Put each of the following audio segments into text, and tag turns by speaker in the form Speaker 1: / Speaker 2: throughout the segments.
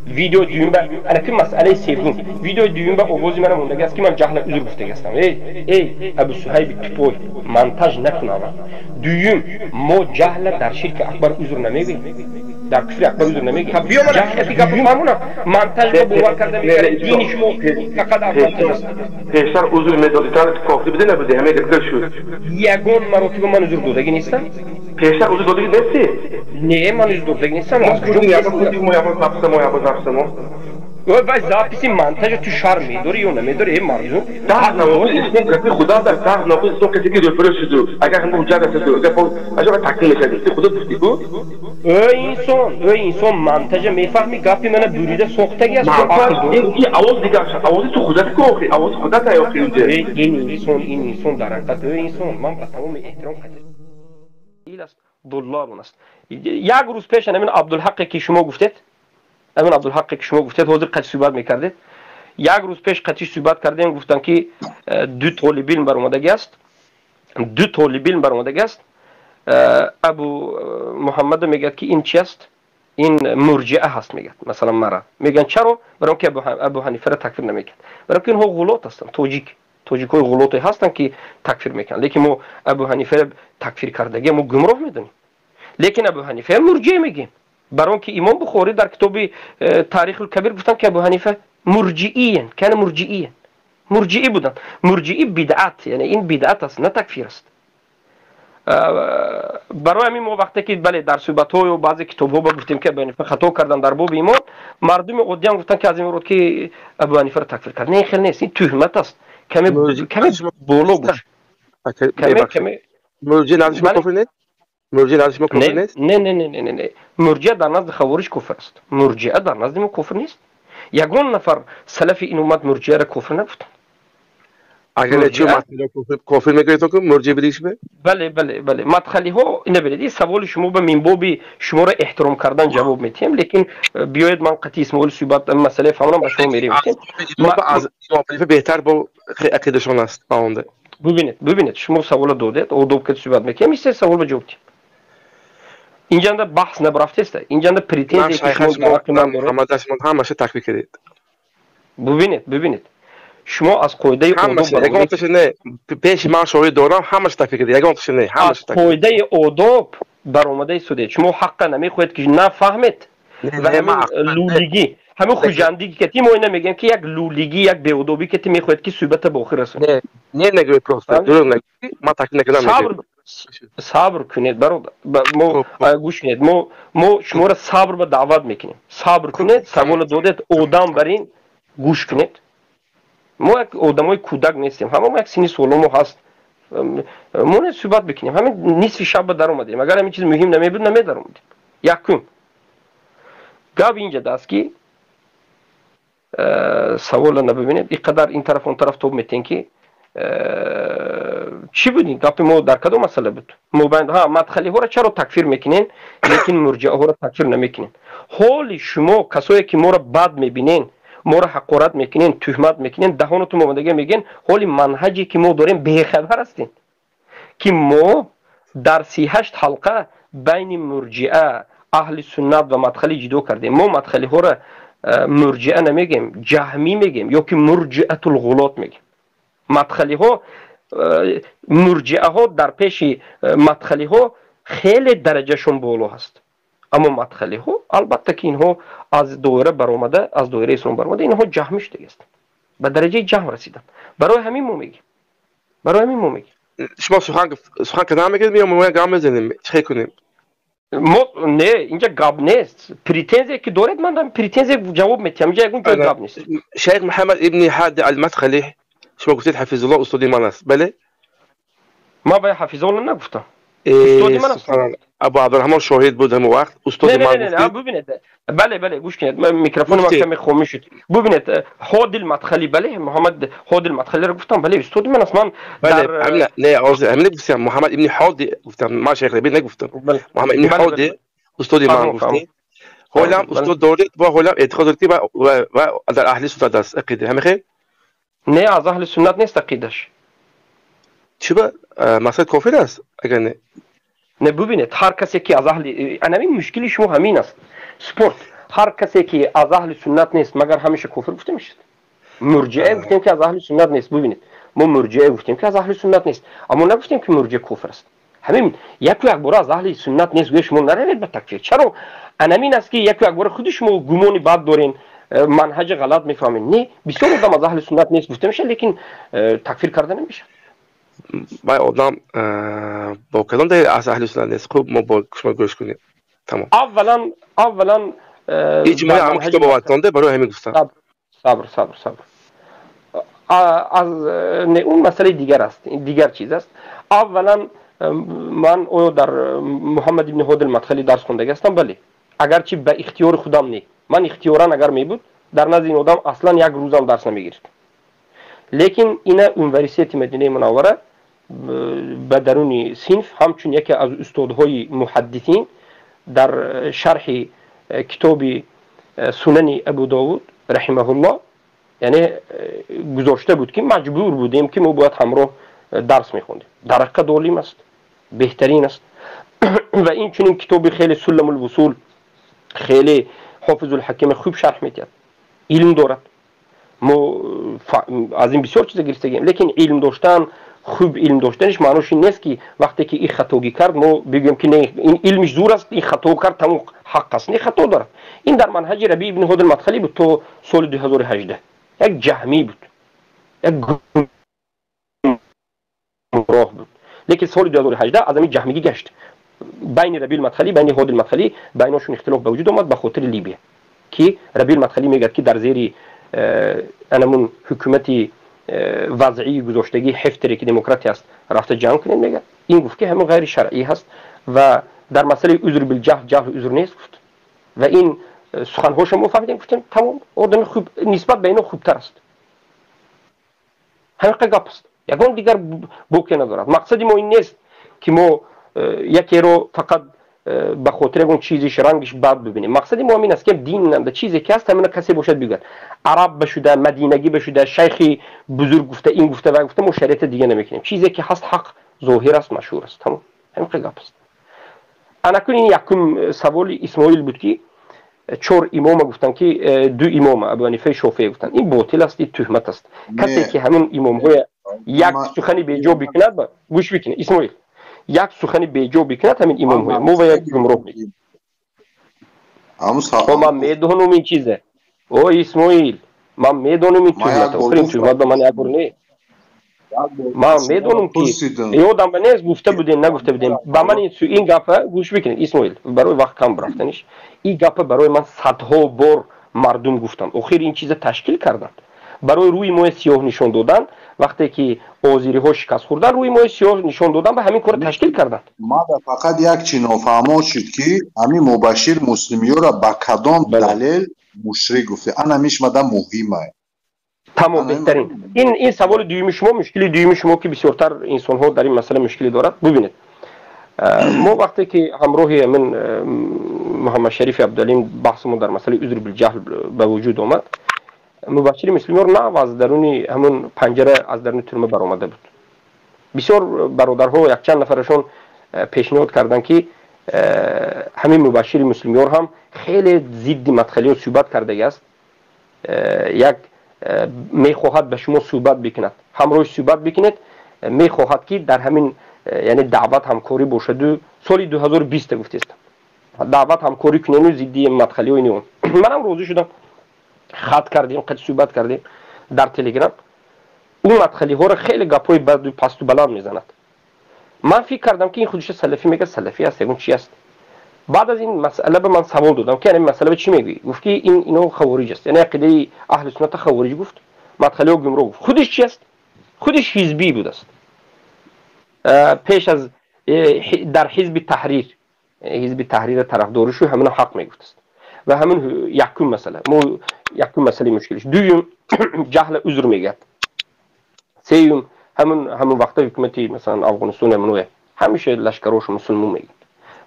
Speaker 1: ویدیو دیوم با انا که مسئله سوم ویدیو دیوم با آوازی منم مونده است که من جهل عذر گفته هستم ای ابو صهیب توپوی منتاج نکنم دیوم ما جهل در شرک اکبر عذر نمیگیم در کفر اکبر عذر نمیگیم جهل که گپ فهمونم منتاج با باور کرده میگه دین شما فقط منتاج است
Speaker 2: پیشتر عذر میدادی تا کافی بده نبوده همه دکتر شد
Speaker 1: یگان مرتبه من عذر دادگی نیستم
Speaker 2: پیشتر عذر دادی نیستی
Speaker 1: نه من عذر دادگی نیستم
Speaker 2: از کجا یا خودی مو یا نفسمو
Speaker 1: وای زاپیسی منتاج تو شهر میداری یا نمیداری این مرزون
Speaker 2: ده نوع اسم خدا در ده نوع اسم کسی که رفرش شده اگر هم وجود است اگر تکمیل شده خدا دوستی کو
Speaker 1: ای انسان منتاج میفهمی گپی من بریده سوختگی است
Speaker 2: این آواز دیگه آواز تو خودت کو آواز خودت یا خیلی
Speaker 1: این انسان در حقیقت انسان من با تمام احترام قدر است دلار است یک روز پیش همین عبدالحق که شما گفتید همین عبدالحق که شما گفتید حاضر قطعی صحبت میکردید یک روز پیش قطعی صحبت کردیم گفتن که دو طالب علم برآمده است ابو محمد میگه که این چی است این مرجئه هست میگه مثلا مرا میگن چرا برای که ابو حنیفه را تکفیر نمیکرد برای که اینها غلط هستن توجیکای غلطی هستن که تکفیر میکنن لیکن ما ابو حنیفه تکفیر کردگی ما گمراه میدونیم لیکن ابو حنیفه مرجئه میگیم برای که امام بخاری در کتاب تاریخ الکبیر گفتن که ابو حنیفه مرجئیه کان مرجئی بودن مرجئی بدعت یعنی این بدعت است نه تکفیر است برای همین ما وقتی که بله در صحبت‌ها و بعضی کتاب‌ها گفتیم که ابو حنیفه خطا کردن در باب ایمان مردم قدیان گفتن که از این ورود که ابو حنیفه را تکفیر کرد نه خیلی نیست این تهمت است کمی بالا باش کمی
Speaker 2: مرجع نازش کفر نیست مرجع نازش کفر نیست
Speaker 1: نه مرجع در نزد خوارج کفر است مرجع در نزد ما کفر نیست یگان نفر سلف این امت مرجع را کفر نگفتن
Speaker 2: اگر چه مطلب کافر میگه تو که مرجع بدیش به
Speaker 1: بله مدخلی ها نبرید سوال شما به منباب شما را احترام کردن جواب میتیم لیکن بیاید من قطعی اسمول صحبت مسئله فهمونم به شما میریم
Speaker 2: ما از امام بهتر با عقیدهشون است باونده
Speaker 1: ببینید شما سوال دادید آداب که صحبت میکنیم این سوال به جواب اینجا بحث نبرفته است اینجا پریتنزی که شما
Speaker 2: محمد اسمان همش تکفیر کردید
Speaker 1: ببینید شما از قاعده
Speaker 2: آداب نه پیش من شوی دوران همش تکفیر کردید یگانش نه همش
Speaker 1: قاعده آداب برآمده شده شما حق نمیخواهید که نفهمید و همین لولیگی همین خوجندگی که تیم اینا میگن که یک لولیگی یک بی‌ادبی که میخواهید که صحبت به آخر رسونه
Speaker 2: نه نگوی پروست درو نگوی ما تکفیر نکردم
Speaker 1: صبر کنید برادر ما گوش کنید ما شما را صبر به دعوت میکنیم صبر کنید سوال دادید آدم برین گوش کنید ما یک آدمای کودک نیستیم همه ما یک سنی سالمو هست ما نه صحبت بکنیم همین نصف شب در اومدیم اگر همین چیز مهم نمیبود نمیدار اومدیم یکم گاب اینجا دست که سوال نببینید اینقدر این طرف اون طرف توب میتین که چی بودین گپ ما در کدوم مسئله بود مبند ها مدخلی ها را چرا تکفیر میکنین لیکن مرجئه ها را تکفیر نمیکنین حال شما کسایی که ما را بد میبینین ما را حقارت میکنین تهمت میکنین دهانتون اومدگی میگین حال منهجی که ما داریم بی‌خبر هستین که ما در 38 حلقه بین مرجئه اهل سنت و مدخلی جدا کردیم ما مدخلی ها را مرجئه نمیگیم جهمی میگیم یا که مرجئه الغلات میگیم مدخلی ها مرجئه ها در پیش مدخلی ها خیلی درجهشون بالا هست اما مدخلی ها البته که اینها از دایره برآمده از دایره اسلام برآمده اینها جهمی شده است به درجه جهم رسیدن برای همین ما میگیم
Speaker 2: شما سخن کدام میگید میام ما گام بزنیم چه کنیم
Speaker 1: ما نه اینجا گاب نیست پریتنزی که دارید من دارم پریتنزی جواب میدم اینجا اون جای گاب نیست
Speaker 2: شیخ محمد ابن حاد المدخلی شما گفتید حفظ الله استادی من است بله
Speaker 1: ما به حفظ الله نگفتم استادی من است
Speaker 2: ابو عبدالرحمن شاهد بود همون وقت استاد من
Speaker 1: نه ببینید بله گوش کنید میکروفون ما کمی خاموش شد ببینید حاد المدخلی بله محمد حاد المدخلی رو گفتم بله استاد من است من
Speaker 2: بله نه عرض گفتم محمد ابن حاد گفتم ما شیخ ربیع نگفتم محمد ابن حاد استاد من گفتم هولم استاد دارید با هولم اعتقاد دارید و در اهل سنت است عقیده همه خیر
Speaker 1: نه از اهل سنت نیست عقیدش
Speaker 2: چرا مسئله کافر است اگر نه
Speaker 1: ببینید هر کسی که از اهل این مشکلی شما همین است سپورت هر کسی که از اهل سنت نیست مگر همیشه کافر گفته میشه. مرجعه گفتیم که از اهل سنت نیست. ببینید ما مرجعه گفتیم که از اهل سنت نیست، اما نگفتیم که مرجع کافر است. همین یک بار از اهل سنت نیست گوش شما نروید به تکفیر. چرا؟ انمین است که یک بار خود شما گمانی بد دارین، منهج غلط میفهمین. نه، بسیار آدم از اهل سنت نیست گفته میشه لیکن تکفیر کرده نمیشه.
Speaker 2: و آدم با کدام دلیل از اهل سنت نیست؟ خوب ما با شما گوش کنیم. تمام.
Speaker 1: اولا
Speaker 2: اجماع هم کتاب واتنده برای همین گفتم.
Speaker 1: صبر از اون مسئله دیگر است، دیگر چیز است. اولا من او در محمد ابن هود المدخلی درس خونده هستم. بله اگرچه به اختیار خودم نه، من اختیارا اگر می بود در نزد این آدم اصلا یک روزم درس نمیگرفت، لیکن اینا یونیورسیته مدینه منوره به درون صنف همچون یکی از استادهای محدثین در شرح کتاب سنن ابو داود رحمه الله یعنی گذاشته بود که مجبور بودیم که ما باید همراه درس میخوندیم. درقه دولیم است، بهترین است. و این چنین کتاب خیلی سلم الوصول خیلی حافظ الحکیم خوب شرح میکرد، علم دارد. ما از این بسیار چیزا گرفتگیم، لیکن علم داشتن، خوب علم داشتنش معنیش این نیست که وقتی که این خطاگی کرد ما بگیم که نه این علمش زور است، این خطا کرد تمام حق است. نه، خطا دارد. این در منهج ربیع ابن هود المدخلی بود تا سال 2018. یک جهمی بود، یک گمراه بود، لیکن سال 2018 از همین جهمیگی گشت. بین ربیع المدخلی بین هود المدخلی بیناشون اختلاف به وجود آمد به خاطر لیبیه که ربیع المدخلی میگه که در زیر انمون حکومتی وضعی گذاشتگی حفتری که دموکراتی است رفته جنگ کنین. میگه این گفت که همون غیر شرعی هست و در مسئله عذر بالجهل جهل عذر نیست گفت و این سخنهاش ما فهمیدیم گفتیم تمام آدم خوب نسبت به اینا خوبتر است. همین گپ است، یگان دیگر بوکی ندارد. مقصد ما این نیست که ما یکی رو فقط به خاطر اون چیزیش رنگش بد ببینیم. مقصد ما این است که دین نمیده چیزی که هست همین کسی باشد بگه عرب بشوده، مدینگی بشوده، شیخی بزرگ گفته این گفته و گفته، ما شریعت دیگه نمیکنیم. چیزی که هست حق ظاهر است، مشهور است. تمام همین گپ است. انا کنین یکم سوال اسماعیل بود که 4 امام گفتن که 2 امام ابو حنیفه شافعی گفتن این باطل است، این تهمت است. کسی که همون امام های یک سخنی به جا بکند گوش بکنه اسماعیل، یک سخنی به جا بکند همین امام های ما و یک گمراه میگیم. ما میدونم این چیزه. او اسماعیل من میدونم این تهمت، آخرین تهمت به من یکور نه. ما میدونم که یادم به نیست گفته بودین نگفته بودین با من این گپه گوش بکنید اسماعیل، برای وقت کم برفتنش این گپه برای من صدها بار مردم گفتن، آخر این چیز تشکیل کردن برای روی ماه سیاه نشان دادن. وقتی که آذری ها شکست خوردن روی ماه سیاه نشان دادن به همین کار تشکیل کردن.
Speaker 3: ما فقط یک چی نافهمه شد که همین مبشر مسلمی‌ها را با کدام دلیل مشرک گفته. انا میش مدام مهمه.
Speaker 1: تمام بهترین این سوال دوم شما، مشکلی دوم شما که بسیارتر انسان ها در این مسئله مشکلی دارد. ببینید ما وقتی که همراه من محمد شریف عبدالعلیم بحثمون در مسئله عذر بالجهل به وجود آمد، مبشر مسلمان نه از درون همون پنجره از درون ترمه برآمده بود. بسیار برادرها یک چند نفرشون پیشنهاد کردن که همین مبشر مسلمان هم خیلی ضد مدخلی و صحبت کرده است، یک میخواهد به شما صحبت بکند، همراهش صحبت بکنید، میخواهد که در همین یعنی دعوت همکاری باشد. و سال 2020 گفته است دعوت همکاری کنین و ضد مدخلی و اینو. منم راضی شدم، خط کردیم، قد صحبت کردیم در تلگرام. اون مدخلی ها رو خیلی گپای بد و پست و بلند میزند. من فکر کردم که این خودش سلفی میگه، سلفی است اون چی است. بعد از این مسئله به من سوال دادم که این مسئله به چی میگی؟ گفت که اینو خوارج است، یعنی عقیده اهل سنت خوارج گفت، مدخلی و گمراه گفت. خودش چی است؟ خودش حزبی بود است. پیش از در حزب تحریر طرفدارش و همون حق میگفت است و همون یکم مسئله مشکلش. دوم جهل عذر میگه. سوم همون وقتا حکومتی مثلا افغانستان منوی همیشه لشکروش مسلمان میگه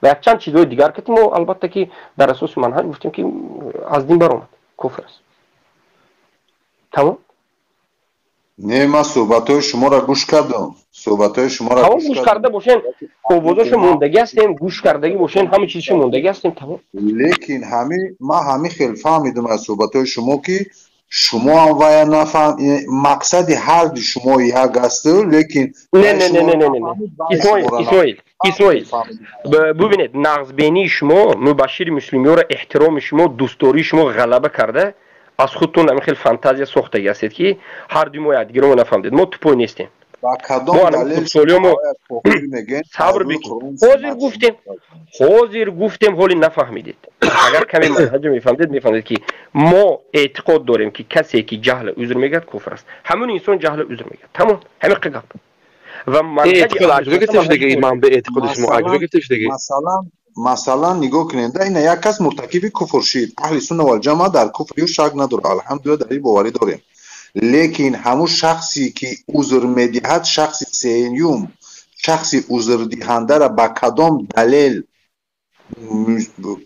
Speaker 1: و یک چند چیزهای دیگر که ما البته که در اساس منهج گفتیم که از دین برآمد، کفر است. تمام.
Speaker 3: نه من صحبت‌های شما را گوش کردم. صحبت‌های شما را
Speaker 1: گوش کرده باشین، اوازش موندگی هستیم، گوش کردگی باشین، همه چیزش موندگی هستیم تمام.
Speaker 3: لیکن همه خیلی فهمیدم از صحبت‌های شما که شما هم وای نفهم مقصد حرف شما یک است، لیکن
Speaker 1: نه اسماعیل ببینید، نقض شما مبشر مسلمی را احترام شما دوستداری شما غلبه کرده، از خودتون هم خیلی فانتزیا ساختگی هستید که هر دو ما یادگیری ما نفهمدید، ما تو پای نیستیم.
Speaker 3: با کدام دلیل
Speaker 1: صبر بکنید. حاضر گفتیم حالی نفهمیدید. اگر کمی منهج میفهمدید که ما اعتقاد داریم که کسی که جهل عذر میگه کفر است. همون انسان جهل عذر میگه. تمام. همین قگاب. و منهج
Speaker 3: مثلا نگاه کنید، این یک کس مرتکب کفر شد، اهل سنت و الجماعه در کفر شک نداره، الحمدلله در این باوری داریم. لیکن همون شخصی که عذر میدهد، شخصی سیوم، شخصی عذر دهنده را با کدام دلیل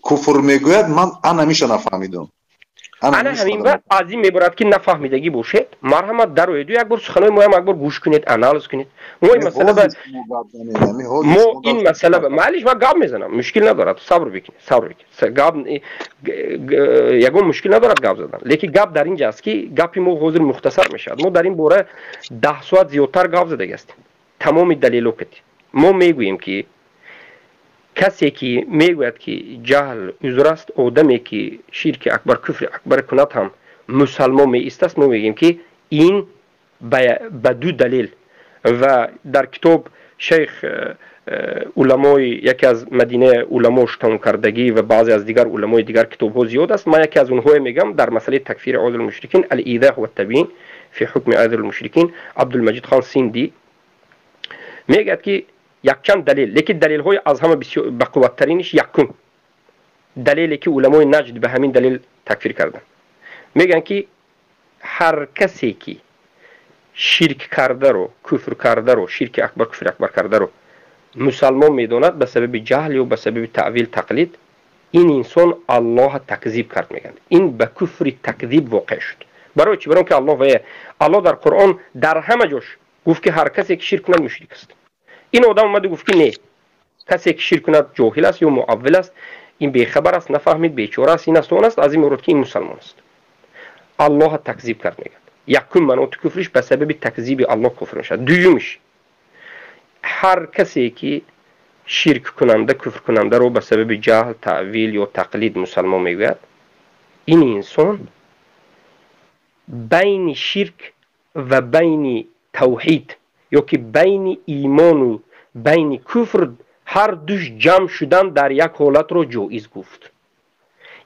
Speaker 3: کفر میگوید، من نمیشه نفهمیدم.
Speaker 1: انا همین وقت از این میبرد که نفهمیدگی باشه. مرحمت در روی یک بار سخنای ما یک بار گوش کنید، انالیز کنید. ما این مسئله معلش من گپ میزنم، مشکل ندارد، صبر بکنید. گپ یگون مشکل ندارد گپ زدن، لیکن گپ در اینجا است که گپی ما حاضر مختصر میشد. ما در این باره 10 ساعت زیادتر گپ زده هستیم. تمام دلیل وقت ما میگوییم که کسی که میگوید که جهل عذر است، آدمی که شرک اکبر کفر اکبر کند هم مسلمان می است، ما میگیم که این به دو دلیل. و در کتاب شیخ علمای یکی از مدینه علما شتم کردگی و بعضی از دیگر علمای دیگر کتاب ها زیاد است. من یکی از اونها میگم در مسئله تکفیر عادل المشرکین، الایضاح و التبیین فی حکم عادل المشرکین، عبدالمجید خان سیندی میگه که یک چند دلیل، لیکن دلیل های از همه بسیار بقوت ترینش یکم دلیلی که علمای نجد به همین دلیل تکفیر کردن. میگن که هر کسی که شرک کرده رو، کفر کرده رو، شرک اکبر کفر اکبر کرده رو مسلمان میداند به سبب جهل یا به سبب تعویل تقلید، این انسان الله تکذیب کرد. میگن این به کفر تکذیب واقع شد. برای چی؟ برای که الله در قرآن در همه جاش گفت که هر کسی که شرک کند مشرک است. این آدم اومده گفت که نه، کسی که شرک کند جاهل است یا معول است، این بیخبر است، نفهمید، بیچاره است، این است و اون است، از این مورد که این مسلمان است. الله تکذیب کرد. میگن یکم منوط کفرش به سبب تکذیب الله کفر میشه. دویمش هر کسی که شرک کننده کفر کننده رو به سبب جهل تعویل یا تقلید مسلمان میگوید، این انسان بین شرک و بین توحید یا که بین ایمان و بین کفر هر دوش جمع شدن در یک حالت رو جایز گفت.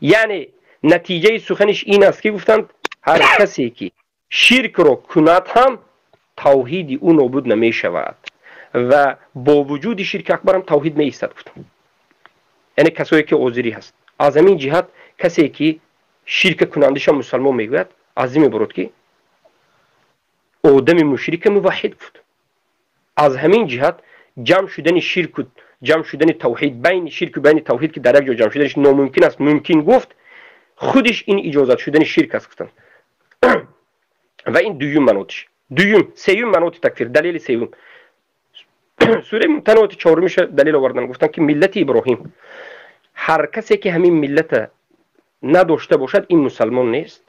Speaker 1: یعنی نتیجه سخنش این است که گفتند هر کسی که شرک رو کند هم توحید او نابود نمی شود و با وجود شرک اکبر هم توحید می ایستد. گفتند یعنی کسایی که عذری هست. از همین جهت کسی که شرک کنندش مسلمان میگوید، از این میبرد که آدم مشرک موحد بود. از همین جهت جمع شدن شرک و جمع شدن توحید، بین شرک و بین توحید که در یک جا جمع شدنش ناممکن است، ممکن گفت، خودش این اجازت شدن شرک است. گفتن و این دویم منوطش. سیوم منوط تکفیر. دلیل سیوم سوره ممتنعات چهارمیش دلیل آوردن، گفتن که ملت ابراهیم هر کسی که همین ملت نداشته باشد این مسلمان نیست.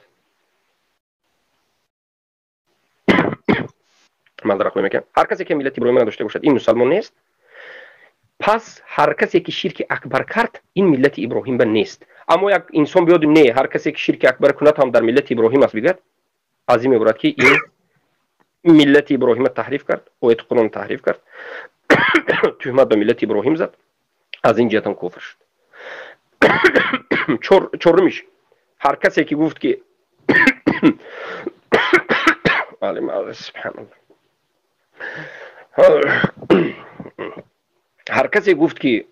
Speaker 1: هر کسی که ملت ابراهیم نداشته باشد این مسلمان نیست. پس هر کسی که شرک اکبر کرد این ملت ابراهیم به نیست. اما یک انسان بیاد نه هر کسی که شرک اکبر کند هم در ملت ابراهیم است بگد، از این میبرد که این ملت ابراهیم تحریف کرد و قرآن تحریف کرد، تهمت به ملت ابراهیم زد، از این جهت هم کفر شد. چهارمیش هر کسی که گفت که سبحان الله، هر کسی گفت که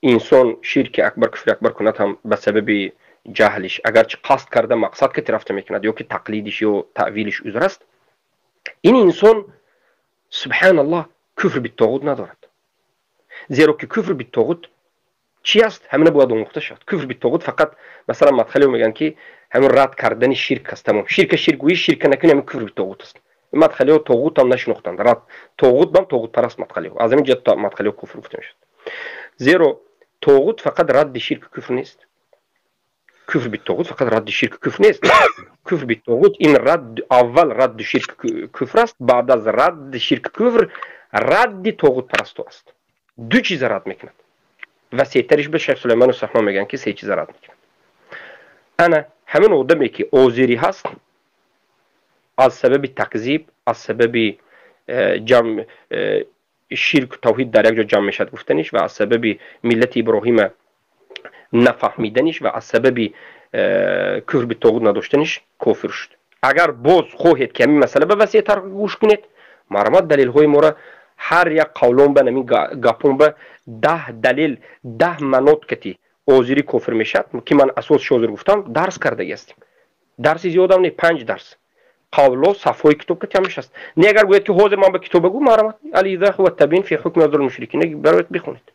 Speaker 1: انسان شرک اکبر کفر اکبر کند هم به سبب جهلش، اگرچه قصد کرده مقصد که طرف میکند یا که تقلیدش یا تعویلش عذر است، این انسان سبحان الله کفر بالطاغوت ندارد. زیرا که کفر بالطاغوت چی است همین باید آموخته شد. کفر بالطاغوت فقط مثلا مدخلی میگن که همین رد کردن شرک است. تمام شرک گویی شرک نکنی همین کفر بالطاغوت است. مدخلی و طاغوت هم نشناختند. رد طاغوت بام طاغوت پرست مدخلی از همین جهت مدخلی و کفر گفته میشد. زیرا طاغوت فقط رد شرک کفر نیست. کفر بالطاغوت فقط رد شرک کفر نیست. کفر بالطاغوت این رد اول رد شرک کفر است، بعد از رد شرک کفر رد طاغوت پرستو است. دو چیز رد میکند. وسیع‌ترش به شیخ سلیمان الصحما میگن که سه چیز رد میکند. انا همین آدمی که آذری هست از سبب تکذیب، از سبب جمع شرک توحید در یک جا جمع میشد گفتنش و از سبب ملت ابراهیم نفهمیدنش و از سبب کفر بالطاغوت نداشتنش کافر شد. اگر باز خواهید که همین مسئله به وسیع‌تر گوش کنید، مرامت دلیل های ما را هر یک قولون به نمی گپون به 10 دلیل 10 مناط کتی آذری کافر میشد که من اساس شوزر گفتم درس کرده هستیم. درس زیاد هم نه، 5 درس قولا صفحه کتاب کتی همش است. نه اگر گوید که حاضر من به کتاب بگو مرامت الیذا و تبین فی حکم نظر المشرکین برایت بخونید.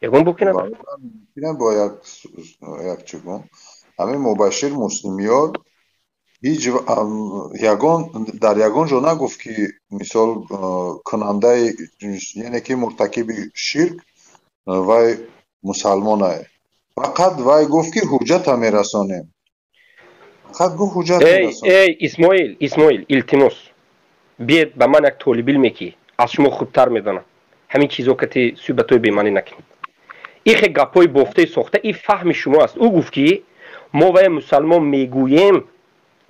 Speaker 1: یگون بکنه
Speaker 3: من با یک چگون همه مبشر مسلمیار هیچ در یگان جا نگفت که مثال کننده یعنی که مرتکب شرک وای مسلمانه، فقط وای گفت که حجت هم میرسانه. فقط گفت حجت میرسانه.
Speaker 1: ای اسماعیل التماس بیاد به من یک طالب علمی که از شما خوبتر میدانه همین چیزا که صحبتای بیمانی نکنید. این گپای بافته ساخته این فهم شما است. او گفت که ما وای مسلمان میگوییم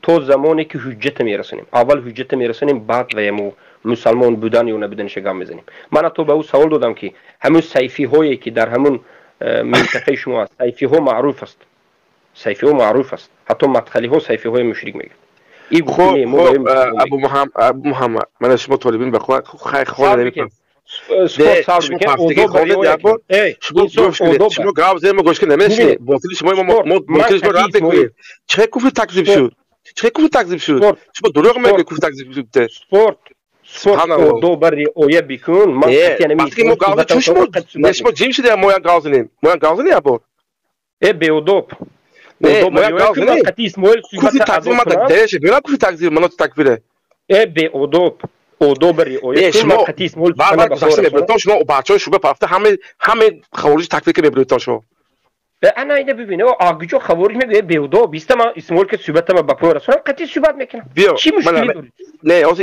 Speaker 1: تا زمانی که حجت میرسونیم. اول حجت میرسونیم بعد وای مسلمان بودن یا نبودنش گام میزنیم. من تو به او سوال دادم که همون صیفی هایی که در همون منطقه شما است، صیفی ها معروف است. صیفی ها معروف است. حتی مدخلی ها صیفی های مشرک میگن. این
Speaker 2: خب ابو محمد من از شما طالبین بخوام خیلی خواهد نمیکنم. شما گاو زیر ما گوش کنید نمیشه باطلی شما باطلی شما رد بکنید. چه کفر تکذیب شد؟ چه کفر تکذیب شد؟ شما دروغ میگید کفر تکذیب شد.
Speaker 1: سپورت دو بری اویه بیکن من
Speaker 2: وقتی ما گاو چون شما جیم شده ما گاو نیم ابو
Speaker 1: بیودوب
Speaker 2: نه ما گاو نیم کفر تکذیب ما درش بینا کفر تکذیب منو تکفیره
Speaker 1: بیودوب بری اویه
Speaker 2: شما بعد گذشته میبرید شما بچه‌ها شوبه پافته همه خوارج تکفیر که میبرید شما.
Speaker 1: انا اینو ببینه آگجو خوارج میگه بیودو بیست ما اسمول که صحبت ما با پور رسول قطعی صحبت میکنه. چی مشکلی دارید؟
Speaker 2: نه از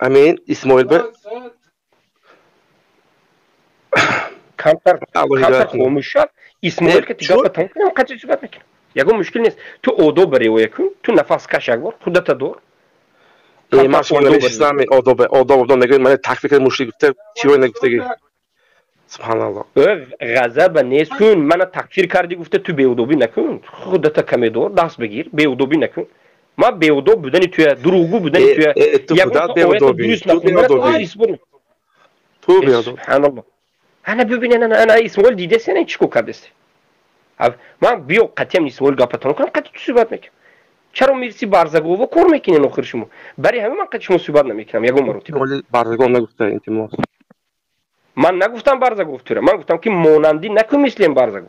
Speaker 2: امین اسماعیل به
Speaker 1: کانتر خاموش اسماعیل که تیگه بتون کنم قطعی صحبت میکنه. یگو مشکل نیست. تو اودو بری و یکون تو نفس کش اگور خودت دور.
Speaker 2: ما شما نمی‌شناسم اودو نگید من تکفیر مشکل گفته چیو نگفته سبحان الله.
Speaker 1: غضب نیست کن من تکفیر کردی گفته تو بیودوبی نکن خودت کمی دور دست بگیر بیودوبی نکن. ما بیودوب بودنی توی دروغگو بودنی توی
Speaker 2: خودت بیودوبی تو بیودوبی
Speaker 1: سبحان الله. انا ببین انا اسمول دیده سن چیکو کردستی. من بیو قطعی اسمول گپتون کنم قطعی تو صحبت میکنم. چرا میرسی بارزگو و کور میکنین آخر شما؟ برای همین من قطعی شما صحبت نمیکنم. یگو مروتی.
Speaker 2: بارزگو نگفته انتماس.
Speaker 1: من نگفتم بارزگو گفتم. من گفتم که مانندی نکن مثل این بارزگو.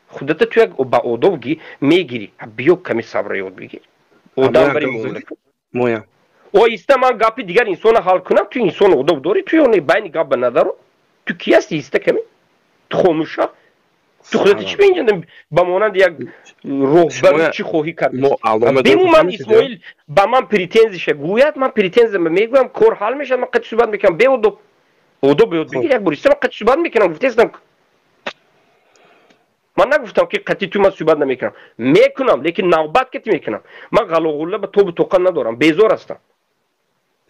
Speaker 1: خودت توی با اودوگی میگیری. بیو کمی صبر یاد بگیر. اودام بری
Speaker 2: مویا.
Speaker 1: او استمان گپی دیگر انسان حال کنم تو انسان اودو داری توی اون بین گپ ندارو. تو کی هستی است کمی؟ تو خاموشا. تو خودت چی بینجندم با مانند یک روبر چی خواهی کرد؟ بیمو من اسماعیل با من پریتنزش گوید من پریتنزم میگم کور حال میشه من قطع صحبت میکنم بیودو اودو بیود بگیر یک بوریسته من قطع صحبت میکنم گفتیستم من نگفتم که قطعی تو من صحبت نمیکنم میکنم لیکن نوبت کتی میکنم من غلوغله به تو توقع ندارم بیزار هستم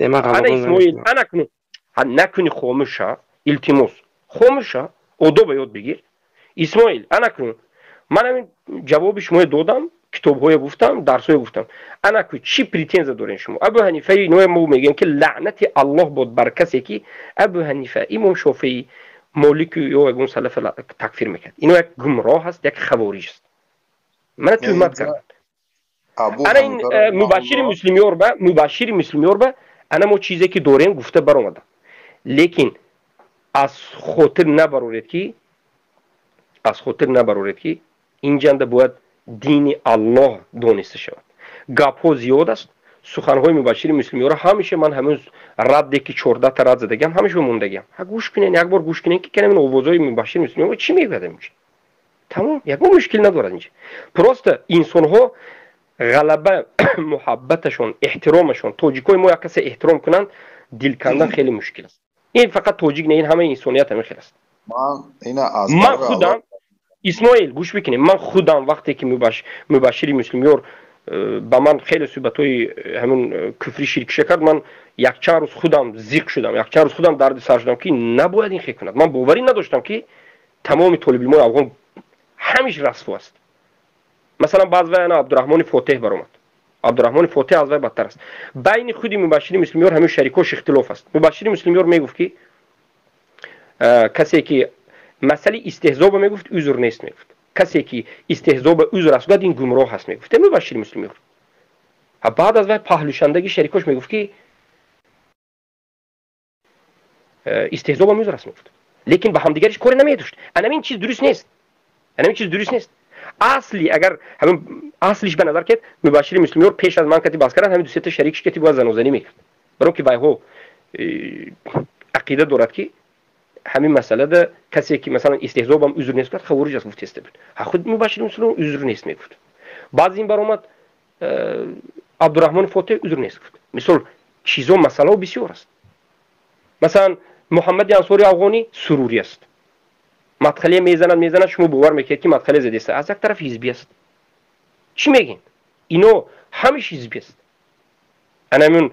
Speaker 1: انا اسماعیل انا نکنی خاموشا التماس خاموشا اودو بیود بگیر اسماعیل انا کنی من همین جواب شما دادم کتاب‌های گفتم درس‌های گفتم انا کو چی پریتنز دارین شما ابو حنیفه اینو ما میگن که لعنت الله بود بر کسی که ابو حنیفه امام شافعی مالک یا اون سلف تکفیر میکرد اینو یک گمراه است یک خوارج است من تهمت کردم انا این مبشر مسلمیور با انا ما چیزی که داریم گفته برآمدم لیکن از خاطر نبرورید که از خاطر نبرورید که اینجا باید دین الله دانسته شود. گپ ها زیاد است. سخنهای مبشر مسلمی را همیشه من همون رد که 14 تا رد زدم همیشه موندگم. ها گوش کنین، یک بار گوش کنین که کنم اوازهای مبشر مسلمی چی میگه میشه. تمام، یک مشکل ندارد اینجا. پروست انسان ها غلبه محبتشون، احترامشون، توجیکای ما یک کسی احترام کنند، دل کندن خیلی مشکل است. این فقط توجیک نه، این همه انسانیت همین خیلی است. من خودم اسماعیل گوش بکنیم، من خودم وقتی که مبشر مسلمیور با من خیلی صحبت‌های همون کفری شرک کرد، من یک چند روز خودم زیق شدم، یک چند روز خودم درد سر شدم که نباید این خیلی کند. من باوری نداشتم که تمام طالب علمان افغان همیشه رسوا است. مثلا بعض وقتا عبدالرحمن فاتح برآمد. عبدالرحمن فاتح از وی بدتر است. بین خودی مبشر مسلمیور همین شریکاش اختلاف است. مبشر مسلمیور میگفت که کسی که مسئله استهزاء میگفت عذر نیست میگفت. کسی که استهزاء به عذر است گفت این گمراه است میگفت. مبشر مسلمیور. بعد از وی پهلوشندگی شریکاش میگفت که استهزاء به عذر است میگفت. لیکن به همدیگرش کاری نمیداشت. این چیز درست نیست. این چیز درست نیست. اصلی اگر همون اصلیش به نظر کت مبشر مسلمیور پیش از من کتی باز کردن همین دو سه تا شریکش کتی باز زنوزنی میکرد. برای که وایها عقیده دارد که همین مسئله ده کسی که مثلا استهزاء با عذر نیست کرد خوارج است گفت است بود. خود مبشر مسلمیور عذر نیست میگفت. بعد این برآمد عبدالرحمن فاتح عذر نیست گفت. مثلا چیزا مسئله بسیار است. مثلا محمد انصاری افغانی سروری است. مدخلی میزند شما باور میکنید که مدخلی زده است. از یک طرف حزبی است. چی میگین؟ اینو همیشه حزبی است. همون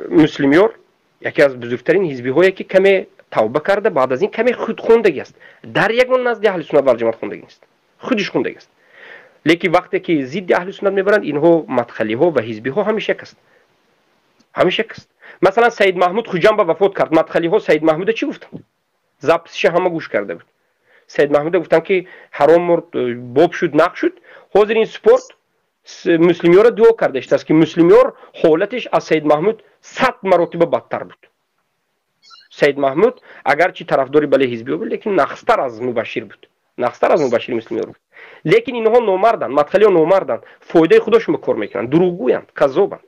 Speaker 1: مسلمیور یکی از بزرگترین حزبی هایی که کمی توبه کرده بعد از این کمی خودخواندگی است. در یک نزد اهل سنت و جماعت خواندگی است. خودش خواندگی است. لیکن وقتی که ضد اهل سنت میبرند اینها مدخلی ها و حزبی ها همیشه یک است. همیشه یک است. مثلا سید محمود خوجان به وفات کرد. مدخلی ها سید محمود چی گفتند؟ زبطش همه گوش کرده بود. سید محمود گفتن که حرام مرد باب شد نق شد. حاضر این سپورت مسلمیور دعا کرده است که مسلمیور حالتش از سید محمود 100 مرتبه بدتر بود. سید محمود اگرچه طرفداری بله حزبی بود لیکن نقصتر از مبشر بود. نقصتر از مبشر مسلمیور بود. لیکن اینها نامردن، مدخلی ها نامردن، فایده خودشون کار میکنن، دروغگویند، کذابند.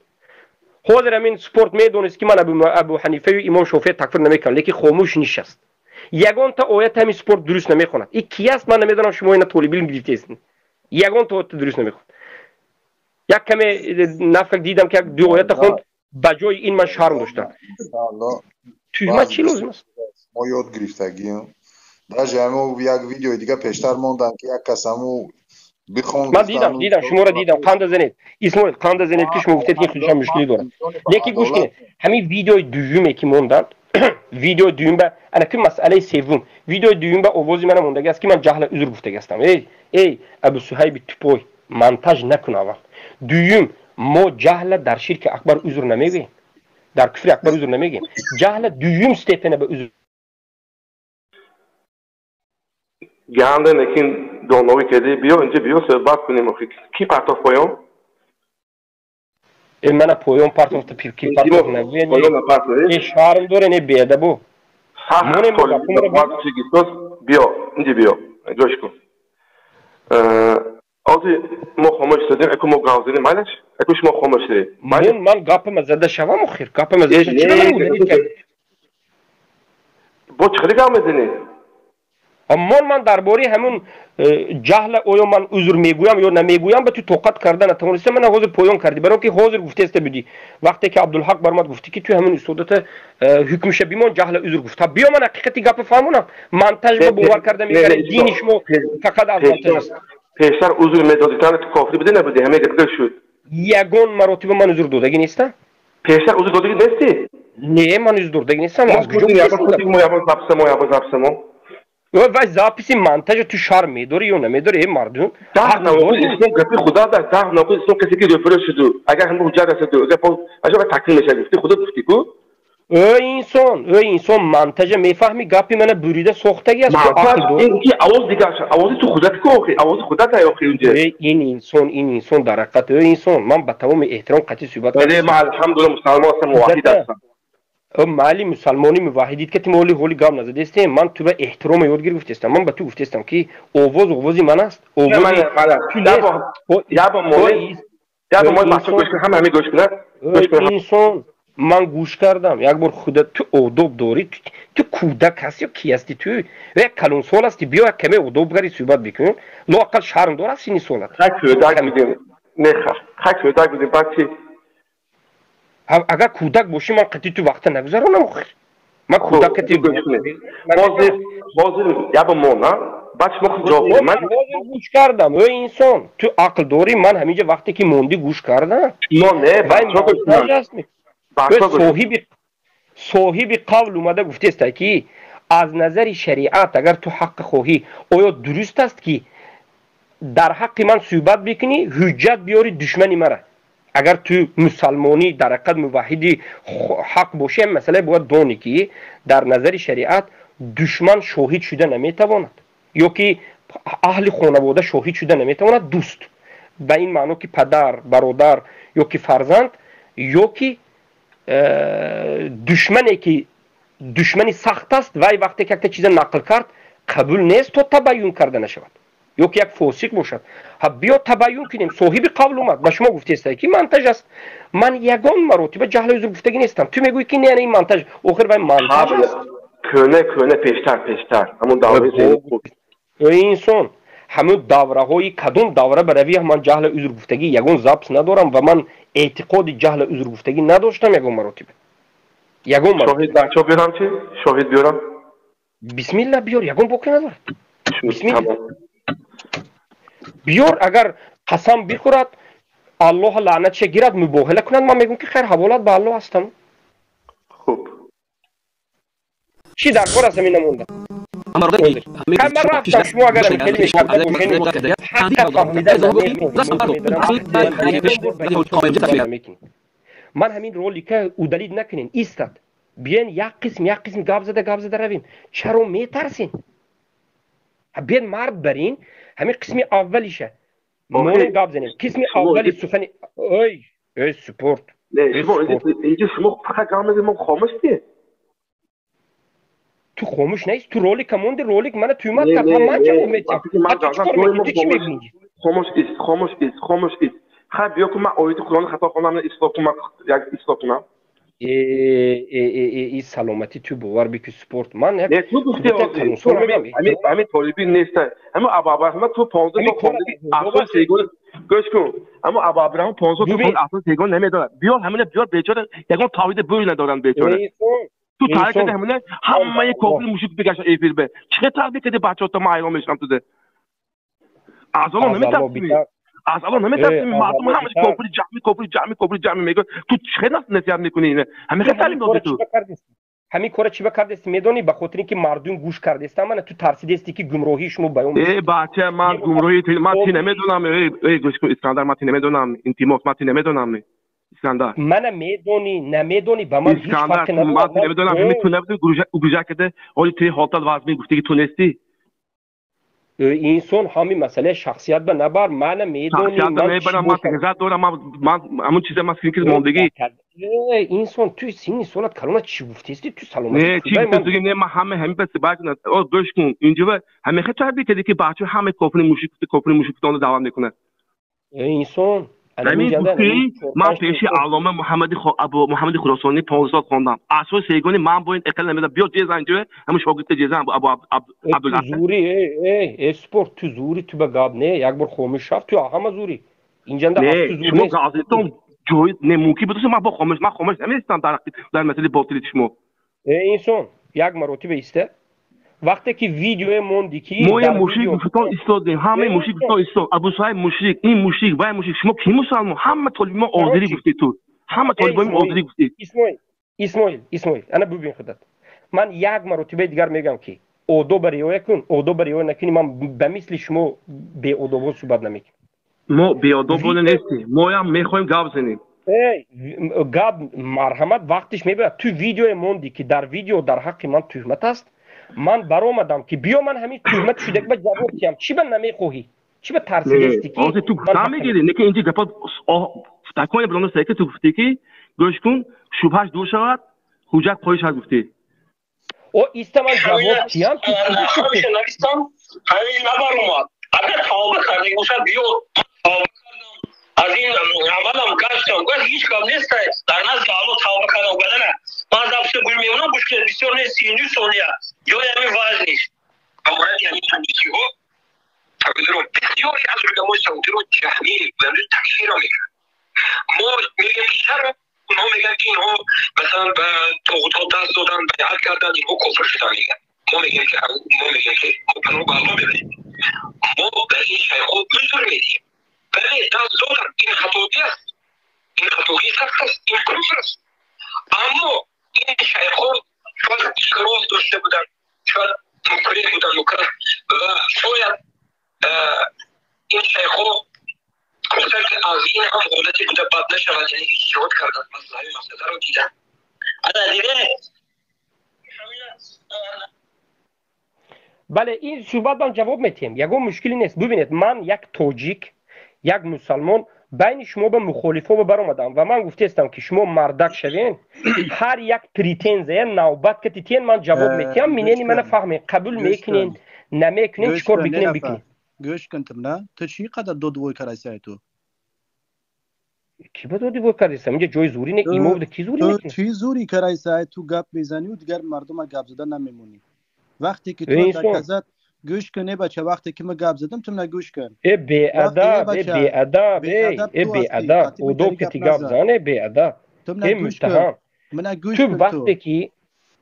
Speaker 1: حاضر همین سپورت میدونست که من ابو حنیفه و امام شافعی تکفیر نمیکنم لیکن خاموش نشست. یگان تا آیت همین سپورت درست نمیخوند. این کی است من نمیدونم، شما اینا طالب علم گرفته هستین. یگان تا آیت درست نمیخوند. یک کمی نفق دیدم که دو آیت خوند بجای این من شرم داشتم. توی چی لازم است؟
Speaker 3: ما یاد گرفتگیم. در جمع یک ویدیو دیگه پیشتر موندن که یک کسمو بخوند.
Speaker 1: من دیدم شما را دیدم. قند زنید اسماعیل، قند زنید که شما گفتید که خودش مشکلی داره. لیکن گوش کنید همین ویدیو دومی که موندن ویدیو دوم به انا که مسئله سوم ویدیو دوم به آوازی من موندگی است که من جهل عذر گفته هستم. ای ابو صهیب توپوی منتاج نکن اول. دوم ما جهل در شرک اکبر عذر نمیگیم، در کفر اکبر عذر نمیگیم. جهل دوم استپنه به عذر.
Speaker 2: گنده نکین دانوی کردی بیا اینجا بیا صحبت کنیم اخی کی پرتاف پایام؟
Speaker 1: من پایام پرتاف تا کی پرتاف نمیگیم. این شرم داره نه بیادبو.
Speaker 2: من بیا اینجا بیا جوش کن. آزی ما خاموش شدیم اکو ما گازیدیم مالش اکوش ما خاموش شدیم.
Speaker 1: من گپم زده شوم اخیر گپم زده چی نمیگم.
Speaker 2: با چه گام میزنی؟
Speaker 1: من درباره همون جهل آیا من عذر میگویم یا نمیگویم به تو توقت کردن نتونستم. من حاضر پایان کردی برای که حاضر گفته است بودی وقتی که عبدالحق برآمد گفتی که تو همون استودت حکم شبیمان جهل عذر گفت. بیا من حقیقتی گپ فهمونم. منتج به باور کرده میگه دین شما فقط از منتج است.
Speaker 2: پیشتر عذر میدادیدن تو کافری بده نبودی همه گفته شد.
Speaker 1: یگان مراتب من عذر دادگی نیستم.
Speaker 2: پیشتر عذر دادگی نیستی؟
Speaker 1: نه من عذر دادگی نیستم. از کجا
Speaker 2: گفتم؟
Speaker 1: وای زاپیسی منتج تو شرم میداری یا نمیداری این مردم
Speaker 2: ده نوکوز اسم گفتی خدا ده نوکوز اسم کسی که رفرش شده اگر هم حجت است اگر پس اجازه تکمیل نشه گفتی خدا گفتی کو
Speaker 1: انسان منتج میفهمی گپی من بریده سوختگی است
Speaker 2: این کی آواز دیگه آواز تو خودت کو اخی آواز خودت ای اخی اونجا
Speaker 1: این انسان در حقیقت انسان من با تمام احترام قطعی صحبت
Speaker 2: ولی ما الحمدلله مسلمان هستم موحد هستم
Speaker 1: مالی مسلمانی موحدید که تیم هولی گام نزده استیم من تو به احترام یادگیر گفتستم من به تو گفتستم که اووازی من است
Speaker 2: اووازی یا با مولی بچه گوش کن همه گوش کنن
Speaker 1: انسان من گوش کردم یک بار خودت تو ادب داری تو کودک هستی یا کی هستی تو یک کلون سال هستی بیا یک کمی ادب گری صحبت بکن لااقل شرم دار است این سالت
Speaker 2: کودک میدیم نه کودک میدیم بچه
Speaker 1: اگر کودک باشی من قطعی تو وقت نگذارم آخر من کودک تی
Speaker 2: بازی یا با مونا بچه مخ جواب من
Speaker 1: گوش کردم ای انسان تو عقل داری من همینجا وقتی که موندی گوش کردم
Speaker 2: ما نه
Speaker 1: صاحب قول اومده گفته است که از نظر شریعت اگر تو حق خواهی آیا درست است که در حق من صحبت بکنی حجت بیاری دشمنی مرا اگر تو مسلمانی در حقیقت موحدی حق باشه مثلا باید دانی که در نظر شریعت دشمن شاهد شده نمیتواند یا که اهل خانواده شاهد شده نمیتواند دوست به این معنی که پدر برادر یا که فرزند یا که دشمنی سخت است وای وقتی که یک چیز نقل کرد قبول نیست تا تبیین کرده نشود یا که یک فاسق باشد بیا تبیین کنیم صاحب قول اومد به شما گفته است که منتج است من یگان مراتبه جهل عذر گفتگی نیستم تو میگویی که نه این منتج آخر وای منتج است
Speaker 2: کنه پیشتر همون دوره
Speaker 1: ای انسان همون دوره های کدوم دوره بروی من جهل عذر گفتگی یگان ضبط ندارم و من اعتقاد جهل عذر گفتگی نداشتم یگان مراتبه
Speaker 2: شاهد بچه بیارم چی؟ شاهد بیارم
Speaker 1: بسم الله بیار یگان باقی ندارد بسم الله بیار اگر قسم بخورد الله لعنتش گیرد مباهله کند من میگم که خیر حوالت به الله هستم
Speaker 2: خوب
Speaker 1: چی در کار است همین نمونده همه رفتم شما اگر این کلمه شبده باشین حق فهمیدن من همین رولی که او دلید نکنین ایستد بیاین یک قسم گاب زده رویم چرا میترسین بیاین مرد برین همین قسم اولیشه مونین گاب زنیم قسم اولی سخنی ای سپورت
Speaker 2: اینجا شما فقط گام زنیم خاموش دیه
Speaker 1: تو خاموش نیست تو رولیک موندی رولیک من تویمت کرد من چه میتیم تو چی میگی
Speaker 2: خاموش است خب بیا که من آیت قرآن خطا کنم اصلاح کنم
Speaker 1: ای سلامتی تو باور بکی سپورت من
Speaker 2: نه تو گفتی همین طالبی نیست اما ابابرهما تو 15 تا خوندی اصلا سیگون گوش کن اما ابابرهما 15 تا خوند اصلا سیگون نمیداد بیا همین بیار بیچاره یگان تاوید بوی ندارن بیچاره تو ترک همین همه کافر موشک بگشت ایفیل به چه تربیت کردی بچه‌ها تا ما ایران میشم تو ده اصلا نمیتونی از الان نمیتونی مردم همش کافر جمع میگه تو چه نصیحت میکنی اینه همه تعلیم داده تو
Speaker 1: همین کارا چی بکردست میدونی به خاطر اینکه مردم گوش کردست من تو ترسیدستی که گمراهی شما بیان
Speaker 2: ای بچه من گمراهی من تی نمیدونم ای گوش کن اسکندر من تی نمیدونم این تیموس من تی نمیدونم اسکندر
Speaker 1: من نمیدونی به من هیچ فرقی نداره
Speaker 2: من نمیدونم همین تو نمیدونی گوجا کرده حالی تو حالت واسمی گفتی که تو نیستی
Speaker 1: انسان همین مسئله شخصیت به نبر من میدونی
Speaker 2: من تغذیت دارم من همون چیزا من فکر موندگی
Speaker 1: انسان تو سینی سالت کلمه چی گفتی تو سلامتی
Speaker 2: نه چی گفتی نه من همه بس باید گوش کن اینجا همه خیلی کردی که بچه همه کافر موشک تو دوام میکنه
Speaker 1: انسان
Speaker 2: من پیش علامه محمد خراسانی 15 سال خواندم اساس سیگونی من با این اقل نمیدم بیا جز اینجا همون شاگرد جزم ابو عبدالله
Speaker 1: زوری ای اسپورت تو زوری تو به گاب نه یک بار خاموش شفت تو همه زوری اینجا
Speaker 2: نه شما گازتون جوی نه ممکن بود من با خاموش نمیستم در مسئله باطلی شما
Speaker 1: انسان یک مرتبه ایسته وقتی که ویدیو موندی که
Speaker 2: ما یه مشرک گفتن ایستادیم همه مشرک گفتن ایستاد ابو صاحب مشرک این مشرک و مشرک شما کی مسلمان همه طالبی ما آذری گفتی تو همه طالبی ما آذری گفتی
Speaker 1: اسماعیل انا ببین خودت من یک مرتبه دیگر میگم که اودو بریو کن اودو بریو نکنی من به مثل شما بی اودو صحبت نمیکنم
Speaker 2: ما بی اودو نیستیم ما هم میخوایم گاب زنیم
Speaker 1: گاب مرحمت وقتش میبره تو ویدیو موندی که در ویدیو در حق من تهمت است من برآمدم که بیا من همین تهمت شده که جواب دیم چی به نمیخوهی چی به ترسیدستی که
Speaker 2: تو گفتم میگیری نه که اینجا گپا تکون برنامه سیک تو گفتی که گوش کن شبهش دور شود
Speaker 4: حجت خواهش ها گفتی
Speaker 1: او ایستمان جواب چیم تو
Speaker 5: همش نوشتم همین نبر اومد اگر توبه کردی باشد بیو توبه کردم از این عملم گشتم گفت هیچ کم نیست در نزد الله توبه کردم بدنه من دفت گل میمونم مشکل بسیار نیست 32 ثانیه یا همین واز نیست امورات یعنی چیزی ها تقدیرم بسیاری از علمای سعودی رو جهمی و تکفیر میکنن ما میگیم که چرا اونها میگن که اینها مثلا به طاغوت دست دادن بیعت کردن اینها کفر شدن میگن ما میگیم که ما پناه به الله ببریم ما به این شیخا عذر میدیم بله دست دادن این خطایی است این خطایی سخت است این کفر است اما این شیخا شاید اشتراف داشته بودن شاید مکره بودن مکره و شاید این شیخا گفتن که از این هم حالتی بوده بد نشود یعنی ایجاد کردن مسئله رو دیدن حالا دیگه
Speaker 1: بله این صحبت من جواب میتیم یکم مشکلی نیست ببینید من یک توجیک یک مسلمان بین شما به مخالفا بر اومدم و من گفتم که شما مردک شوین هر یک پریتنزه نوبت که تیتین من جواب میتیم مینینی من فهمی قبول میکنین نمیکنین چیکار بکنین
Speaker 6: گوش کنتم نه تو چی قدر دو کرایسای تو
Speaker 1: کی به دو کرایسای اینجا جای زوری نه ایمو بده کی زوری میکنه
Speaker 6: چی زوری کرایسای تو گپ میزنی و دیگر مردم گپ زدن نمیمونی وقتی که تو تکزت گوش کنه بچه وقتی که من گپ زدم تو نگوش کن
Speaker 1: ای بی ادب ای بی ادب اودو که تی گپ زنه بی ادب ای متهم
Speaker 6: من گوش
Speaker 1: تو وقتی که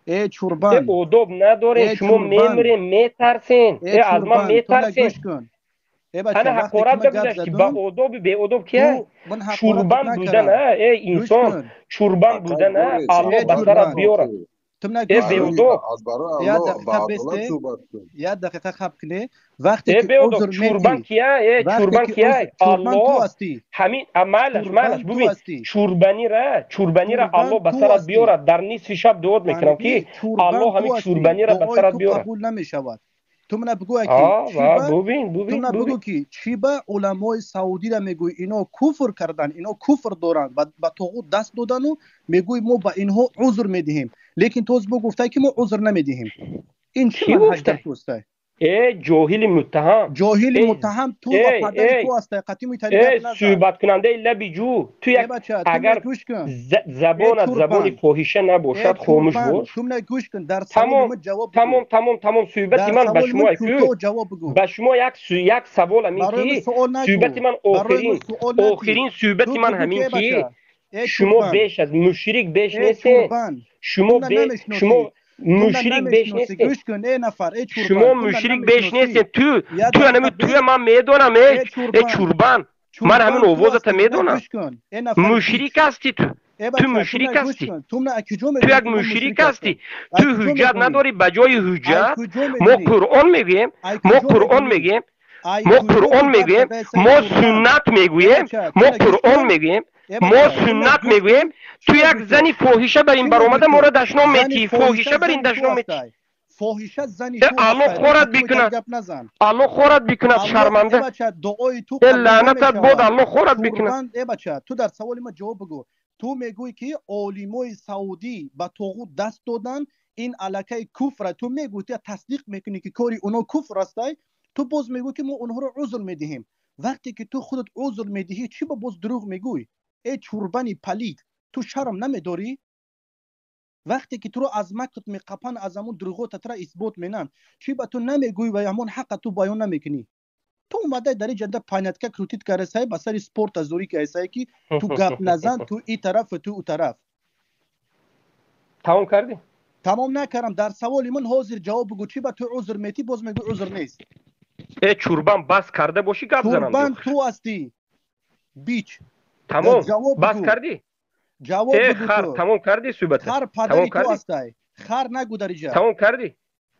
Speaker 6: ای چوربان
Speaker 1: ای اودوب نداره شما میمرین میترسین ای از من میترسین انا حقارت بگذاشتی با اودوب بی اودوب کیه چوربان بودن ای انسان چوربان بودن الله بسرت بیاره
Speaker 6: ای بی اودوب یا دقیقه خب کنه وقتی که عذر
Speaker 1: چوربان کیه چوربان کیه الله همین عملش ببین چوربانی را الله بسرت بیاره در نصف شب دعا میکنم که الله همین چوربانی را بسرت بیاره
Speaker 6: قبول نمیشود تو من بگو که چی با علمای سعودی را میگوی اینا کفر کردن اینا کفر دارن و با طاغوت دست دادن و میگوی ما با اینها عذر میدهیم لیکن تو گفته که ما عذر نمیدهیم این چی منهج توسته
Speaker 1: ای جاهل متهم
Speaker 6: تو و پدر تو است قطعی میتونی
Speaker 1: صحبت کننده لبی جو تو یک اگر زبان فاحشه نباشد خاموش باش
Speaker 6: تو من گوش کن در سوال من جواب
Speaker 1: تمام صحبت من به شما به شما یک سوال همین که صحبت من آخرین صحبت من همین که شما بیش از مشرک بیش نیستین شما مشرک بیش نیستی شما مشرک بیش نیستی تو من میدونم ای چوربان من همین آوازت میدونم مشرک هستی تو مشرک هستی تو یک مشرک هستی تو حجت نداری بجای حجت ما قرآن میگیم ما سنت میگویم ما قرآن میگیم ما سنت میگویم تو یک زنی فاحشه بر این برآمده ما را دشنام میتی فاحشه بر این دشنام میتی
Speaker 6: فاحشه زنی
Speaker 1: الله خورت بکند شرمنده لعنتت بود الله خورت بکند
Speaker 6: تو در سوال ما جواب بگو تو میگوی که علمای سعودی با طاغوت دست دادن این الکه کفر تو میگوی تو تصدیق میکنی که کاری اونا کفر است تو باز میگوی که ما اونها رو عذر میدهیم وقتی که تو خودت عذر میدهی چی با باز دروغ میگوی ای چوربانی پلید تو شرم نمیداری وقتی که تو رو از مکت میقپن از همون دروغات تر اثبات مینن چی با تو نمیگوی و همون حق تو بیان نمیکنی تو اومده در این جنده پانیتکا کروتیت کرده سای بسر سپورت زوری که ایسایی که تو گپ نزن تو این طرف و تو اون طرف
Speaker 1: تمام کردی؟
Speaker 6: تمام نکردم در سوال من حاضر جواب بگو چی با تو عذر میتی باز میگو عذر نیست
Speaker 1: ای چوربان بس کرده باشی گپ زنم
Speaker 6: چوربان تو هستی بیچ
Speaker 1: تمام بس کردی؟
Speaker 6: جواب بگو
Speaker 1: خر تمام کردی صحبت
Speaker 6: خر پدری تو هستی خر نگو در اینجا
Speaker 1: تمام کردی؟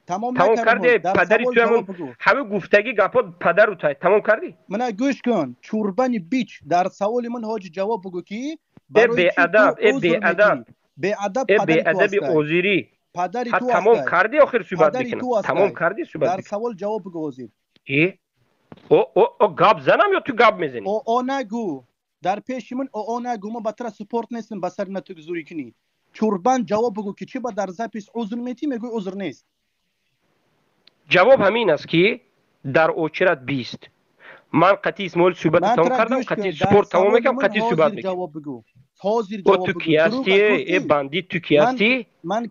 Speaker 6: تمام کردی
Speaker 1: پدری تو همه گفتگی گپات پدر رو تای تمام کردی
Speaker 6: من گوش کن چوربانی بیچ در سوال من حاج جواب بگو کی
Speaker 1: بی ادب
Speaker 6: پدری تو
Speaker 1: اوزیری
Speaker 6: پدری تو
Speaker 1: تمام کردی آخر صحبت میکنم تمام کردی صحبت
Speaker 6: در سوال جواب بگو وزیر
Speaker 1: او گپ زنم یا تو گپ میزنی
Speaker 6: او نگو در پیش من او نگو ما بطر سپورت نیستم بسر نتو زوری کنی چوربان جواب بگو که چی با در زپیس عذر میتی میگوی عذر نیست.
Speaker 1: جواب همین است که در اوچرت 20 من قطعی اسمال صحبت تمام کردم، قطعی سپورت تمام میکنم، قطعی صحبت میکنم.
Speaker 6: جواب بگو. حاضر جواب
Speaker 1: تو
Speaker 6: بگو.
Speaker 1: کی هستی؟ ای بندی تو کی هستی؟
Speaker 6: من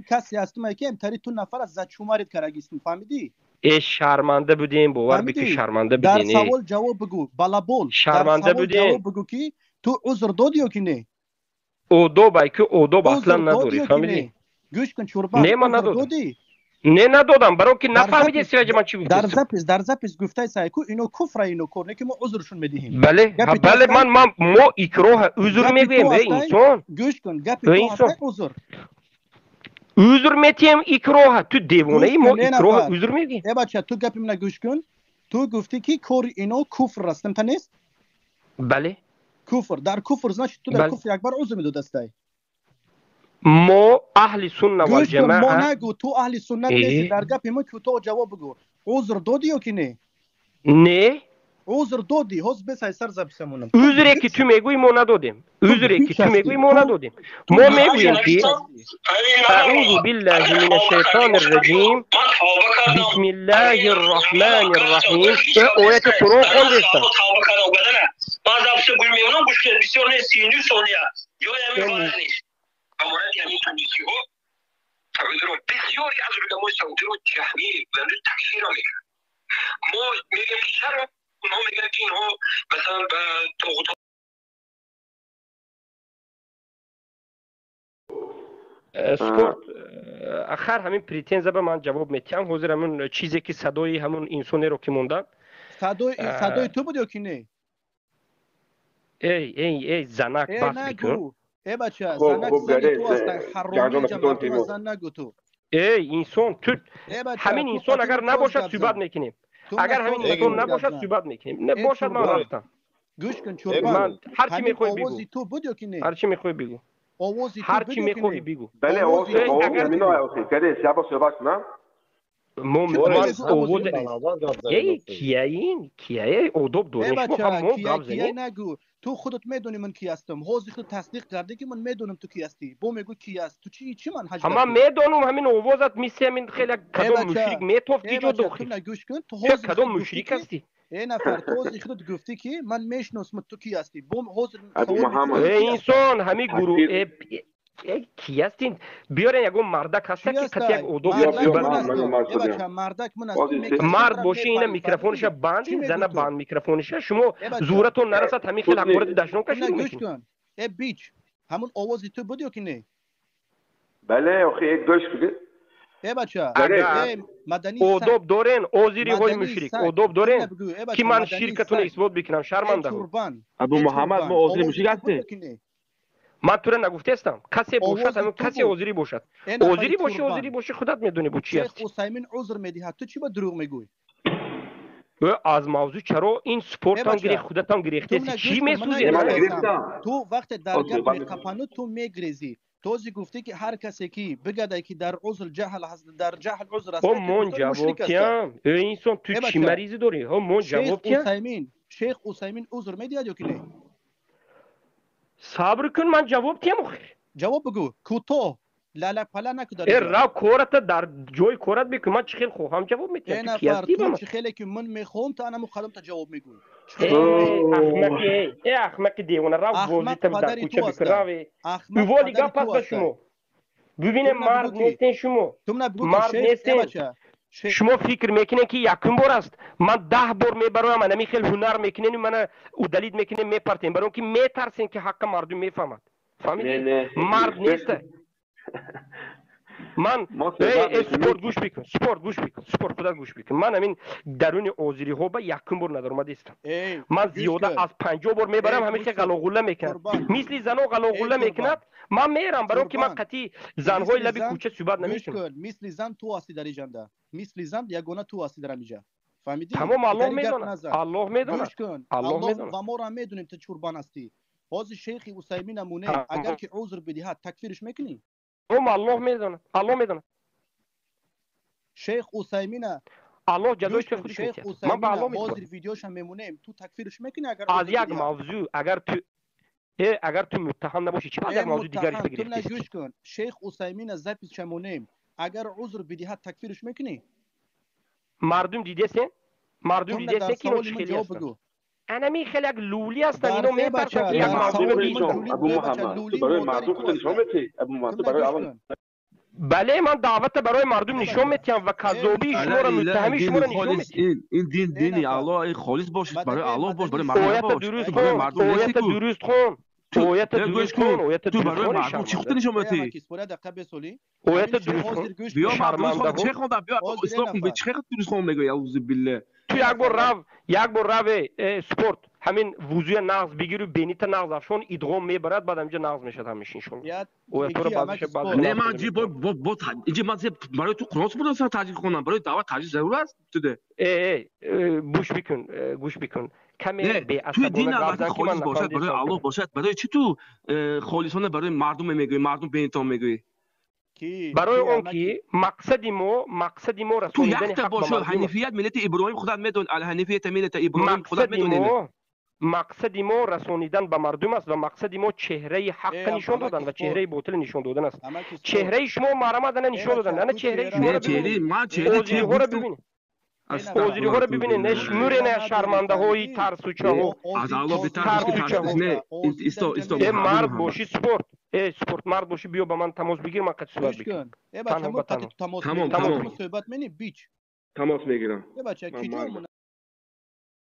Speaker 6: کسی هستم که امتری تو نفر از زد شمارت کرگیستم فهمیدی؟
Speaker 1: ای شرمنده بودیم باور بی که شرمنده بودین.
Speaker 6: در سوال جواب بگو بالابول.
Speaker 1: شرمنده بودیم.
Speaker 6: جواب بگو که تو عذر دادی یا که نه؟
Speaker 1: اودوب که اودوب اصلا نداری فهمیدی؟
Speaker 6: گوش کن چوربان.
Speaker 1: نه من ندادم. نه ندادم برای که نفهمیدی سیاج من چی گفتم.
Speaker 6: در زپیس گفته سایکو اینو کفر اینو کورنه که ما عذرشون بدیم.
Speaker 1: بله ما اکراه عذر میگیم ای انسان.
Speaker 6: گوش کن گپی تو هست عذر.
Speaker 1: عذر میتیم اکراه تو دیوانه ای ما اکراه عذر میگیم.
Speaker 6: ای بچه تو گپی من گوش کن. تو گفتی که کور اینو کفر راستم تا نیست؟
Speaker 1: بله.
Speaker 6: کفر در کفر زنش تو در کفر اکبر عذر میدو دسته.
Speaker 1: ما اهل سنت و جماعه.
Speaker 6: ما نگو تو اهل سنت نیستی. در گپی ما که تو جواب بگو. عذر دادی یا که نه؟
Speaker 1: نه.
Speaker 6: عذر دادی. حوز بسای سر زبسمونم.
Speaker 1: عذری که تو میگوی ما ندادیم. عذری که تو میگوی ما ندادیم. ما میگوییم که اعوذ بالله من الشیطان الرجیم بسم الله الرحمن الرحیم. آیت قرآن خواندستم.
Speaker 5: Bazı bir şey bilmiyorum. Bu şey bir şey ne sinir sonuya. Yo ya mi varmış. Ama ne yani tanesi o. Tabii بسیاری از علمای سعودی رو جهمی و تکفیر میگن. ما میگیم که چرا؟ اونها میگن که اینها مثلا به طاغوت
Speaker 1: سپورت آخر همین پریتنز به من جواب میتیم. حاضر همون چیزی که صدای همون انسانی رو که موندن.
Speaker 6: صدای تو بود یا که نه؟
Speaker 1: ای زنک بس بکن.
Speaker 6: ای بچه زنک زنی تو هستن حرامی جمعتون زن نگو تو.
Speaker 1: ای انسان تو همین انسان اگر نباشد صحبت میکنیم. اگر همین انسان نباشد صحبت میکنیم. نه باشد من رفتم.
Speaker 6: گوش کن چوربان.
Speaker 1: هر چی میخوای بگو.
Speaker 6: آوازی تو بود یا که نه؟
Speaker 1: هر چی میخوای بگو.
Speaker 6: آوازی تو
Speaker 1: هر چی میخوای بگو.
Speaker 2: بله آوازی اگر منو کردی شبا صحبت کنم.
Speaker 1: من اوود ای کیه اودوب دونش
Speaker 6: با هم کیه نگو. تو خودت میدونی من کی هستم. حوزی خود تصدیق کرده که من میدونم تو کی هستی. با میگو کی است. تو چی من حاج.
Speaker 1: اما میدونم همین اوازت میسه من خیلی کدوم مشرک میتوفتی جو دخی.
Speaker 6: تو نگوش کن. تو حوزی
Speaker 1: کدوم مشرک هستی.
Speaker 6: ای نفر تو حوزی خودت گفتی که من میشناسم تو کی هستی. با حوزی
Speaker 1: ای انسان همین گروه کی هستین بیارین یگو مردک هسته که کتی یک اودوب
Speaker 6: مردک من
Speaker 1: مرد باشه اینه میکروفونش بند زنه بند میکروفونش شما زورتون نرسد همین خیلی حقورت دشنون کشید
Speaker 6: میکنید. ای بیچ همون آوازی تو بودی یا که نه؟
Speaker 2: بله اخی یک گوش بگید.
Speaker 6: ای بچه مدنی
Speaker 1: اودوب دارین اوزیری های مشرک اودوب دارین که من شرکتون اثبات بکنم شرمنده
Speaker 2: ابو محمد ما اوزیری مشرک هستی؟
Speaker 1: من تو را نگفته استم. کسی باشد همون کسی عذری باشد. عذری باشه خودت میدونی بو چی هستی.
Speaker 6: شیخ حسین عذر میدهد تو چی با دروغ میگوی؟
Speaker 1: از موضوع چرا این سپورت هم گریخت خودت هم گریختی چی میسوزی؟
Speaker 6: تو وقت در گپ میقپانو تو میگریزی. توزی گفتی که هر کسی که بگده که در عذر جهل هست در جهل عذر است.
Speaker 1: من جواب کیم؟ این انسان تو چی مریضی داری؟ من جواب کیم؟
Speaker 6: شیخ حسین عذر میدهد یا که نه؟
Speaker 1: صبر کن من جواب کیم آخر؟
Speaker 6: جواب بگو کوتاه لالا پلا نکو
Speaker 1: در را کورت در جای کورت بکن من چخیل خواهم جواب میتیم.
Speaker 6: ای نفر تو چخیلی که من میخوام تا انا مقدم تا جواب میگوی.
Speaker 1: ای احمق دیوانه را بوزی تم در کوچه بکراوی بوالی گپ پس به شما ببینه مرد نیستین شما مرد نیستین شما فکر میکنین که یکم بار است من 10 بار میبرم من نمیخیل هنر میکنین من او دلید میکنین میپرتین برای که میترسین که حق مردم میفهمد فهمیدین مرد نیست من سپورت گوش بکن سپورت خدا گوش بکن من همین درون اوزیری ها با یکم بار ندارم استم من زیاده از 50 بار میبرم همیشه غلاغوله میکنم مثل زنو غلاغوله میکند من میرم برای که من قطعی زنهای لبی کوچه صحبت نمیکنم
Speaker 6: مثل زن تو هستی در اینجا مثل زن یگانه تو هستی در اینجا فهمیدی
Speaker 1: تمام الله میدونه
Speaker 6: الله میدونه و ما را میدونیم تو چوربان هستی باز شیخ حسین نمونه اگر که عذر بدهد تکفیرش میکنی
Speaker 1: الله میدونه
Speaker 6: شیخ حسین
Speaker 1: الله جلوش که خودش
Speaker 6: میگه من به الله میدونم ویدیوش هم میمونه تو تکفیرش میکنی اگر
Speaker 1: از یک موضوع اگر تو اگر تو متهم نباشی چی باید یک موضوع دیگرش
Speaker 6: تو
Speaker 1: بگیری؟
Speaker 6: نگوش کن. شیخ عثیمین از زپیس شمونیم اگر عذر بدهد تکفیرش میکنی؟
Speaker 1: مردم دیدهسن؟ مردم دیدهسن که اینو چخیلی هستن؟ انمی خیلی یک لولی هستن، اینو میترسن که یک موضوع بگی.
Speaker 2: ابو محمد تو برای مردم خود نشان میدی. ابو محمد تو برای اول
Speaker 1: بله من دعوت برای مردم نشون میدم و کذابی شما را متهمی شما را نشون میدم.
Speaker 2: این دین الله خالص باشید، برای الله باش، برای مردم
Speaker 1: اویت درست خون، اویت درست خون، اویت درست خون، اویت درست خون.
Speaker 2: تو برای مردم چی خودت نشون میدی؟
Speaker 1: اویت درست خون.
Speaker 2: بیا مردم خود چه خوندن، بیا اسلام به چه خود درست خون میگه اعوذ بالله.
Speaker 1: تو یک بار رو سپورت همین وضوی نغز بگیری بینیت نغز افشون ادغام میبرد بعد اینجا نغز میشد همیشه شون. او تو رو بعدش بعد
Speaker 2: نه من جی با اینجا من برای تو قرآن بود اصلا تاجیک خونم، برای دعوت تاجیک ضرور است تو گوش بکن کمی بی تو دین الله خالص باشد، برای الله باشد، برای چی تو خالصانه برای مردم میگی، مردم بینتون میگی؟
Speaker 1: برای اون که مقصد ما رسوندن
Speaker 2: حق باشه. حنیفیت ملت ابراهیم خودت میدون، الحنیفیت ملت ابراهیم خودت میدونی.
Speaker 1: مقصد ما رسانیدن به مردم است و مقصد ما چهره حق نشان دادن و چهره باطل نشان دادن است. چهره شما مرمدن نشان دادن، نه چهره شما رو ببینید. اوزیری ها رو ببینید. اوزیری ها رو ببینید، نه شمور نه شرمنده های ترسوچه ها.
Speaker 2: از الله بترس نه استو
Speaker 1: مرد باشی سپورت. سپورت مرد باشی بیا با من تماس بگیر، من قد صحبت بگیرم.
Speaker 2: تمام
Speaker 6: صحبت منی بیچ
Speaker 2: تماس میگیرم.
Speaker 6: بچه